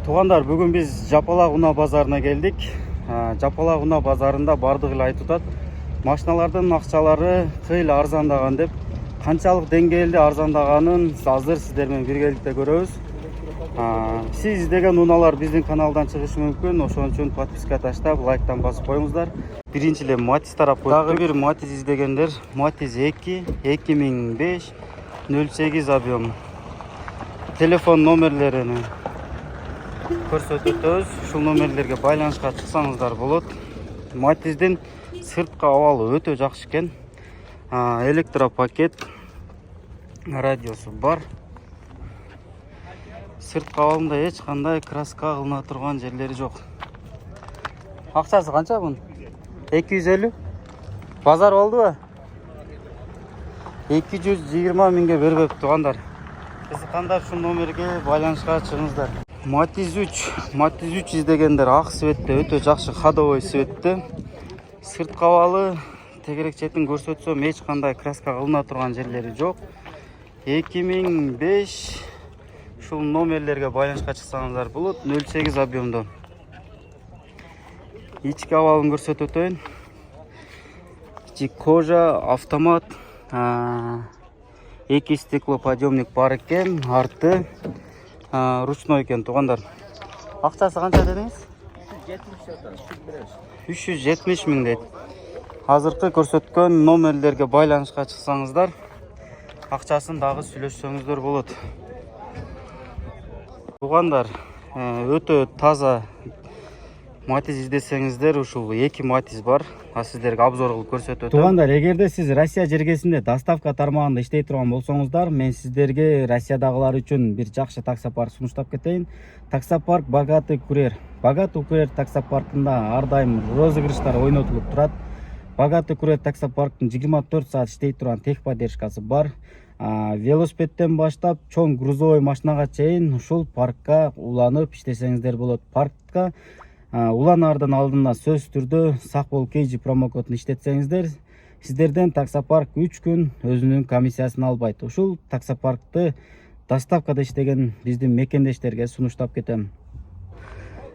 Туғандар, бүгін біз Жапалақ Уна базарына келдік. Жапалақ Уна базарында бардық эле айтып машиналардын акчалары кыйла арзандаган деп. Канчалык деңгээлде арзандаганын азыр сиздер менен биргеликте көрөбүз. Сиз издеген унаалар биздин каналдан чыгышы мүмкүн. Ошон үчүн подписка таштап, лайктан басып коюңуздар. Биринчи эле Матиз тарап коюп. Дагы бир Матиз издегендер. Матиз 2 2005 08 объем. Телефон номерлерини көрсөтөбүз. Ушул номерлерге байланышка чыксаңыздар болот. Матиздин сырткы абалы өтө жакшы экен. Электропакет, радиосу бар. Сырткы абалында эч кандай краска кылына турган жерлери жок. Акчасы канча бунун? 250. Базар болдубу? 220 миңге бербеп тугандар. Кызыккандар ушул номерге байланышка чыгыңыздар. Матиз 3 издегендер ак светте өтө жакшы ходовой светте. Сырткы абалы тегерек четин көрсөтсөм эч кандай краска кылына турган жерлери жок. 2005 ушул номерлерге байланышка чыксаңыздар болот. 08 объемдо. Ички абалын көрсөтүп өтөйүн. Ичи кожа, автомат, 2 стеклоподъемник бар экен, арты ручной экен тугандар. Акчасы канча дедиңиз? 370 миң дейт. Азыркы көрсөткөн номерлерге байланышка чыксаңыздар, акчасын дагы сүйлөшсөңүздөр болот. Тугандар, өтө таза Матиз издесеңиздер, ушул 2 Матиз бар. Сиздерге обзор кылып көрсөтөм. Тугандар, эгерде сиз Россия жергесинде доставка тармагында иштей турган болсоңуздар, мен сиздерге Россиядагылар үчүн бир жакшы таксопарк сунуштап кетейин. Таксопарк Богатый курьер. Богатый курьер таксопаркында ар дайым розыгрыштар ойнотулуп турат. Богатый курьер таксопарктын 24 саат иштей турган техподдержкасы бар. Велосипедтен баштап чоң грузовой машинага чейин ушул паркка уланып иштесеңиздер болот. Паркка уланаардан алдында сөз түрдө Сакбол KG промокодун иштетсеңиздер, сиздерден таксопарк 3 күн өзүнүн комиссиясын албайт. Ушул таксопаркты доставкада иштеген биздин мекендештерге сунуштап кетем.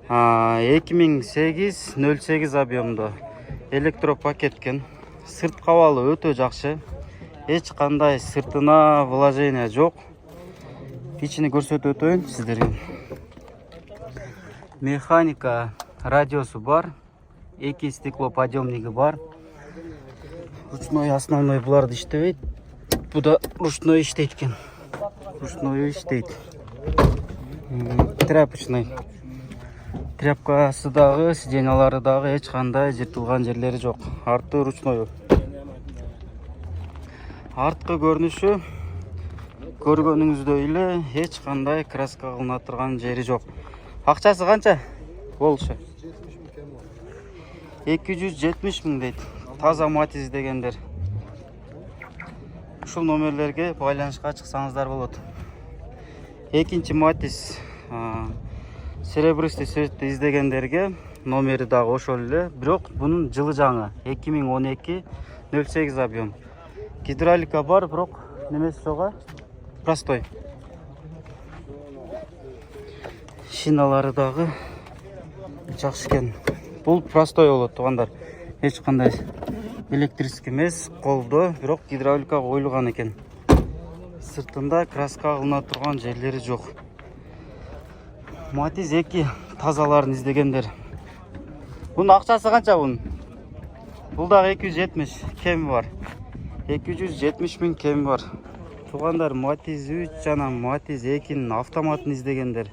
2008 08 объемдо электропакет экен. Сырткы абалы өтө жакшы. Эч кандай сыртына вложение жок. Ичини көрсөтүп өтөйүн сиздерге. Механика, радиосу бар, 2 стеклоподъемниги бар. Ручной основной буларды иштебейт. Бу да ручной иштейт экен. Ручной иштейт. Тряпочный. Тряпкасы дагы, сиденьялары дагы эч кандай жыртылган жерлери жок. Арты ручной. Арткы көрүнүшү көргөнүңүздөй эле эч кандай краска кылына турган жери жок. Акчасы канча болушу? 270 миң дейт. Таза Матиз дегендер. Ушул номерлерге байланышка чыксаңыздар болот. Экинчи Матиз серебристый цветти издегендерге номери дагы ошол эле, бирок бунун жылы жаңы 2012 08 объем. Гидравлика бар, бирок немеси жок, простой. Шиналары дагы жакшы экен. Бул простой болот тугандар. Эч кандай электрический эмес, колдо, бирок гидравлика коюлган экен. Сыртында краска кылына турган жерлери жок. Матиз 2 тазаларын издегендер. Бунун акчасы канча бунун? Бул дагы 270 кеми бар. 270 миң кеми бар. Тугандар, Матиз 3 жана Матиз 2нин автоматын издегендер.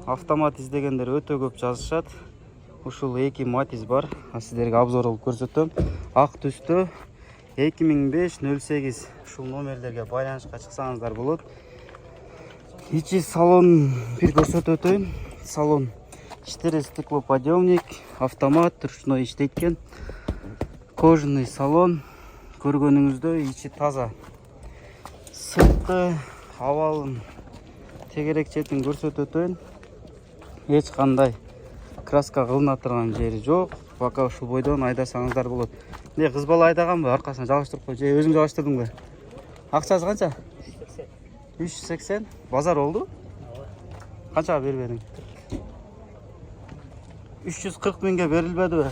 Автомат издегендер өтө көп жазышат. Ушул 2 Матиз бар. Сиздерге обзор кылып көрсөтөм. Ак түстө 2005 08. Ушул номерлерге байланышка чыксаңыздар болот. Ичи салон бир көрсөтүп өтөйүн. Салон 4 стеклоподъемник, автомат, ручной иштейт экен. Кожаный салон. Көргөнүңүздөй ичи таза. Сырткы абалын тегерек четин көрсөтүп өтөйүн. Эч кандай краска кылына турган жери жок. Пока ушул бойдон айдасаңыздар болот. Не кыз бала айдаганбы? Аркасына жабыштырып кой. Же өзүң жабыштырдыңбы? Акчасы канча? 380. Базар болду? Канчага бербедиң? 340 миңге берилбедиби?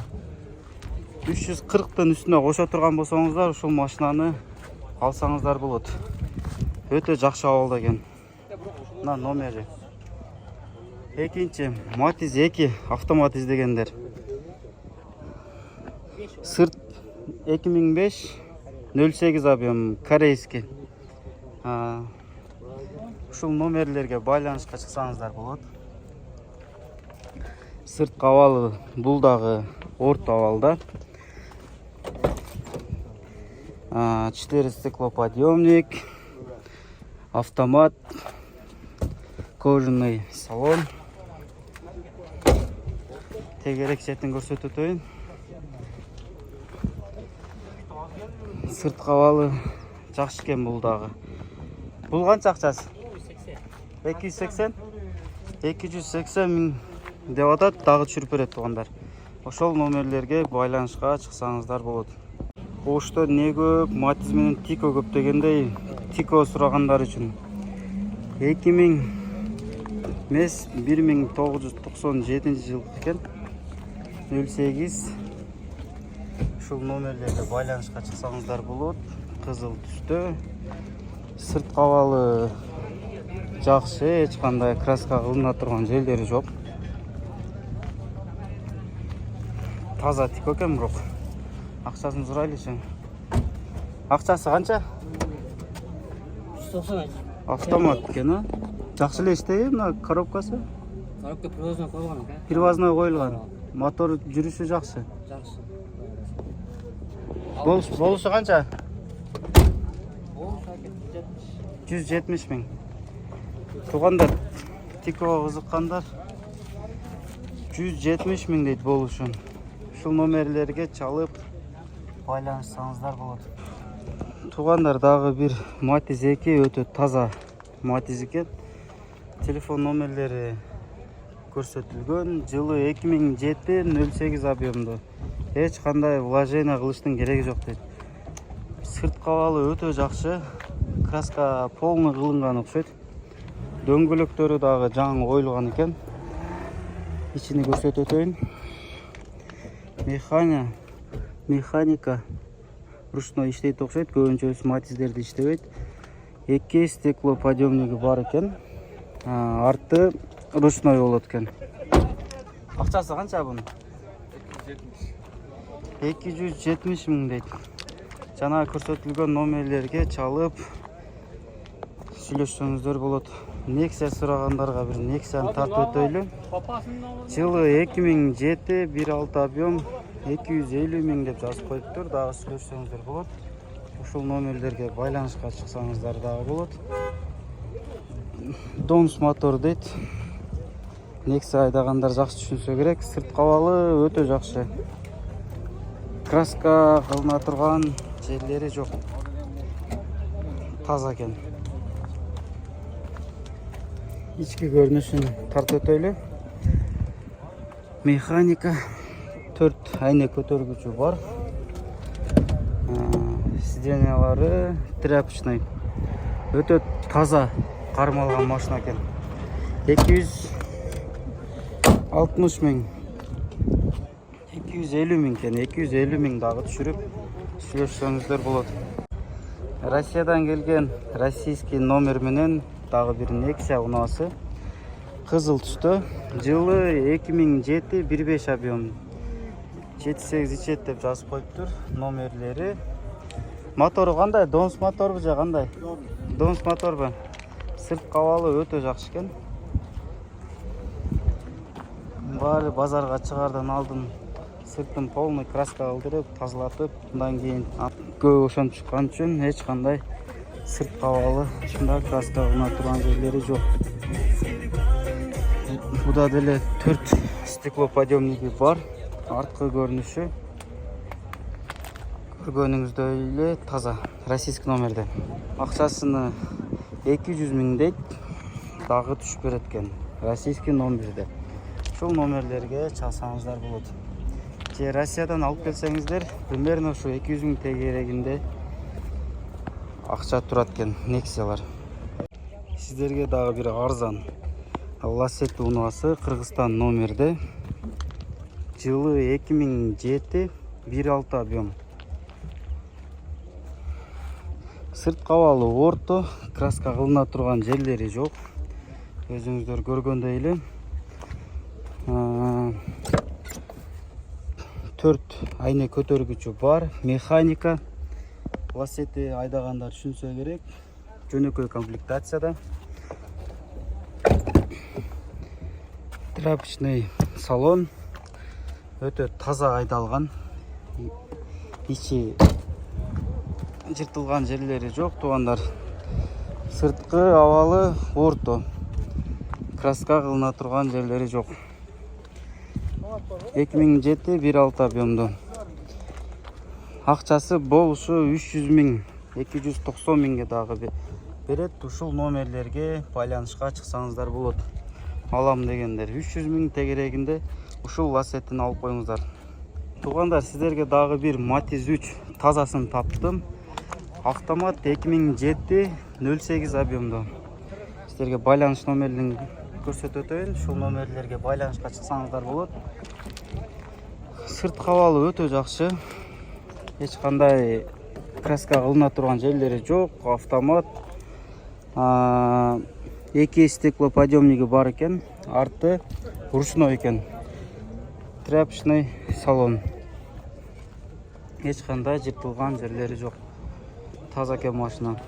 340-тын үстүнө кошо турган болсоңуздар, ушул машинаны алсаңыздар болот. Өтө жакшы абалда экен. Мына номери. Экинчи Matiz 2 автомат издегендер. Сырт 2005 08 объем, корейский. Ушул номерлерге байланышка чыксаңыздар болот. Сырт кабалы бул дагы орто абалда. 4 стеклоподъемник, автомат, кожаный салон. Тегерек четин көрсөтүп өтөйүн. Сырт кабалы жакшы экен бул дагы. Бул канча акчасы? 280. 280 миң деп атат, дагы түшүрүп берет туугандар. Ошол номерлерге байланышка чыксаңыздар болот. Ошто не көп, Matiz менен Tico көп дегендей, Tico сурагандар үчүн 2000 эмес 1997 жыл экен. 08 ушул номерлерге байланышка чыксаңыздар болот. Кызыл түстө. Сырт кабалы жакшы, эч кандай краска кылына турган жерлери жок. Таза Tico экен бирок. Акчасын сурайлычы. Акчасы канча? 190. Автомат экен, а? Жакшы эле иштейби мына коробкасы? Коробка привозной койгон экен. Привозной коюлган. Мотор жүрүшү жакшы. Жакшы. Болушу канча? Ол 170 миң. Туугандар, Tico'га кызыккандар 170 миң дейт болушун. Ушул номерлерге чалып байланышсаңыздар болот. Туугандар, дагы бир Matiz 2 өтө таза Matiz экен. Телефон номерлери көрсөтүлгөн. Жылы 2007-08 объемдуу. Эч кандай вложение кылыштын кереги жок дейт. Сырт кабалы өтө жакшы. Краска полный кылынган окшойт. Дөңгөлөктөрү дагы жаңы коюлган экен. Ичини көрсөтүп өтөйүн. Механика ручной иштейт окшойт. Көбүнчөсү Matiz'дерди иштебейт. 2 стеклоподъемниги бар экен. Арты ручной болот экен. Акчасы канча бунун? 270 миң дейт. Жана көрсөтүлгөн номерлерге чалып сүйлөшсөңүздөр болот. Nexia сурагандарга бир Nexia'ны тартып өтөйлү. Жылы 2007 1.6 объем 250 миң деп жазып коюптур. Дагы сүйлөшсөңүздөр болот. Ушул номерлерге байланышка чыксаңыздар дагы болот. Dons мотор дейт. Nexia айдагандар жакшы түшүнсө керек. Сырт кабалы өтө жакшы. Краска кылына турган жерлери жок. Таза экен. Ички көрүнүшүн тартып өтөйлү. Механика 4 айнек көтөргүчү бар. Сиденьялары тряпочный. Өтө таза кармалган машина экен. 260 миң. 250 миң экен. 250 миң дагы түшүрүп сүйлөшсөңүздөр болот. Россиядан келген российский номер менен дагы бир Nexia унаасы. Кызыл түстө. Жылы 2007 1.5 объем. 7.8 ичет деп жазып коюптур. Номерлери. Мотору кандай? Dons моторбу же кандай? Dons моторбу. Сырт кабалы өтө жакшы экен. Баары базарга чыгардан алдын сыртын полный краска кылдырып, тазалатып, андан кийин көп ошонуп чыккан үчүн эч кандай сырт кабалы ушундай краска кылына турган жерлери жок. Буда деле 4 стеклоподъемниги бар. Арткы көрүнүшү көргөнүңүздөй эле таза. Российский номерде. Акчасыны 200 миң дейт. Дагы түшүп берет экен. Российский номерде. Ушул номерлерге чалсаңыздар болот. Же Россиядан алып келсеңиздер, примерно ушу 200 миң тегерегинде акча турат экен Nexia'лар. Сиздерге дагы бир арзан Lacetti унаасы Кыргызстан номерде. жылы 2007 1.6 объем. Сырт кабалы орто, краска кылына турган жерлери жок. Өзүңүздөр көргөндөй эле. 4 айна көтөргүчү бар, механика. Лассети айдагандар түшүнсө керек. Жөнөкөй комплектацияда. Тряпочный салон. Өтө таза айдалган. Ичи жыртылган жерлери жок, туугандар. Сырткы абалы орто. Краска кылына турган жерлери жок. 2007 1.6 объемдо. Акчасы болушу 300 000, 290 000ге дагы берет. Ушул номерлерге байланышка чыксаңыздар болот. Алам дегендер 300 000 тегерегинде ушул лассетин алып коюңуздар. Туугандар, сиздерге дагы бир Matiz 3 тазасын таптым. Автомат 2007 08 объемдо. Сиздерге байланыш номерин көрсөтөт өтөйүн. Ушул номерлерге байланышка чыксаңыздар болот. Сырт кабалы өтө жакшы. Эч кандай краска кылына турган жерлери жок. Автомат. 2 стеклоподъемниги бар экен. Арты ручной экен. Тряпочный салон. Эч кандай жыртылган жерлери жок. Таза экен машина.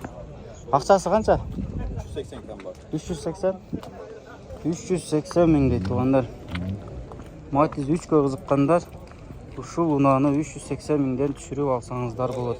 Акчасы канча? 380 kan бар. 380? 380 000 дейт туугандар. Matiz 3-кө кызыккандар ушул унааны 380 000ден түшүрүп алсаңыздар болот.